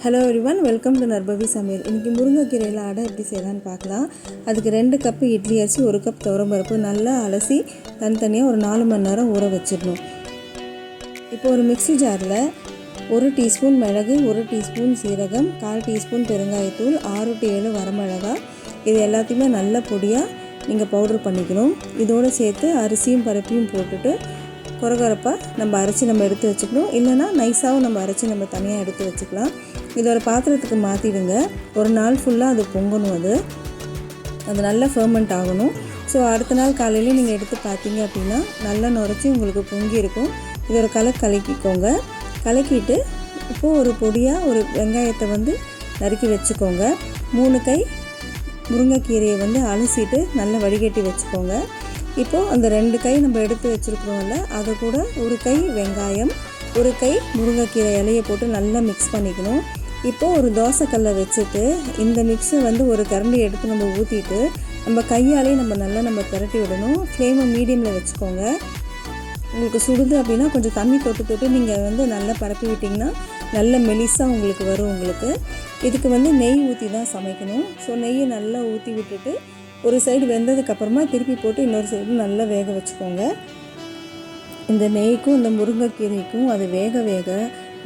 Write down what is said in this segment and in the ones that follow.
Hello everyone, welcome to நர்பவி சமையல். இன்றைக்கி முருங்கைக்கீரையில் அடை எப்படி செய்யலான்னு பார்க்கலாம். அதுக்கு 2 கப்பு இட்லி அரிசி, 1 கப் துவரம்பருப்பு நல்லா அலசி தனித்தனியாக ஒரு 4 மணி நேரம் ஊற வச்சிடணும். இப்போ ஒரு மிக்ஸி ஜாரில் 1 டீஸ்பூன் மிளகு, 1 டீஸ்பூன் சீரகம், 1/4 டீஸ்பூன் பெருங்காயத்தூள், 6 to 7 வரமிளகா, இது எல்லாத்தையுமே நல்ல பொடியாக நீங்கள் பவுடர் பண்ணிக்கணும். இதோடு சேர்த்து அரிசியும் பருப்பையும் போட்டுட்டு கொரகொரப்பாக நம்ம அரைச்சி எடுத்து வச்சுக்கணும். இல்லைனா நைஸாகவும் நம்ம அரைச்சி தனியாக எடுத்து வச்சுக்கலாம். இது ஒரு பாத்திரத்துக்கு மாற்றிடுங்க. ஒரு நாள் ஃபுல்லாக அது பொங்கணும். அது நல்லா ஃபர்மெண்ட் ஆகணும். ஸோ அடுத்த நாள் காலையில் நீங்கள் எடுத்து பார்த்தீங்க அப்படின்னா நல்லா நுரைச்சி உங்களுக்கு பொங்கி இருக்கும். இது ஒரு கலக்கிக்கோங்க. கலக்கிட்டு இப்போது ஒரு பொடியாக ஒரு வெங்காயத்தை நறுக்கி வச்சுக்கோங்க. 3 கை முருங்கைக்கீரையை அலசிட்டு நல்லா வடிகட்டி வச்சுக்கோங்க. இப்போது அந்த 2 கை நம்ம எடுத்து வச்சுருக்கிறோம்ல, அதை கூட 1 கை வெங்காயம், 1 கை முருங்கைக்கீரை இலையை போட்டு நல்லா மிக்ஸ் பண்ணிக்கணும். இப்போது ஒரு தோசைக்கல்லை வச்சுட்டு இந்த மிக்ஸை ஒரு கரண்டி எடுத்து நம்ம ஊற்றிட்டு நம்ம கையாலே நல்லா திரட்டி விடணும். ஃப்ளேமை மீடியமில் வச்சுக்கோங்க. உங்களுக்கு சுடுது அப்படின்னா கொஞ்சம் தண்ணி தொட்டு நீங்கள் நல்லா பரப்பி விட்டிங்கன்னா நல்ல மெலிசாக உங்களுக்கு வரும். இதுக்கு நெய் ஊற்றி தான் சமைக்கணும். ஸோ நெய்யை நல்லா ஊற்றி விட்டுட்டு ஒரு சைடு வெந்ததுக்கப்புறமா திருப்பி போட்டு இன்னொரு சைடு நல்லா வேக வச்சுக்கோங்க. இந்த நெய்க்கும் இந்த முருங்கைக்கீரைக்கும் அது வேக வேக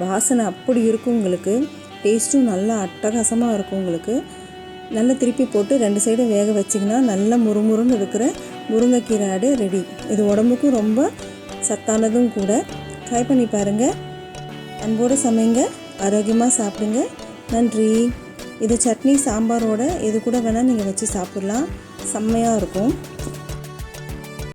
வாசனை அப்படி இருக்கும். உங்களுக்கு டேஸ்ட்டும் நல்லா அட்டகாசமாக இருக்கும். நல்லா திருப்பி போட்டு 2 சைடும் வேக வச்சிங்கன்னா நல்லா முறுமுறுன்னு இருக்கிற முருங்கைக்கீரை அடை ரெடி. இது உடம்புக்கும் ரொம்ப சத்தானதும் கூட. ட்ரை பண்ணி பாருங்கள். அன்போடு சமைங்க, ஆரோக்கியமாக சாப்பிடுங்க. நன்றி. இது சட்னி சாம்பாரோட எது கூட வேணால் நீங்கள் வச்சு சாப்பிட்லாம். செம்மையாக இருக்கும்.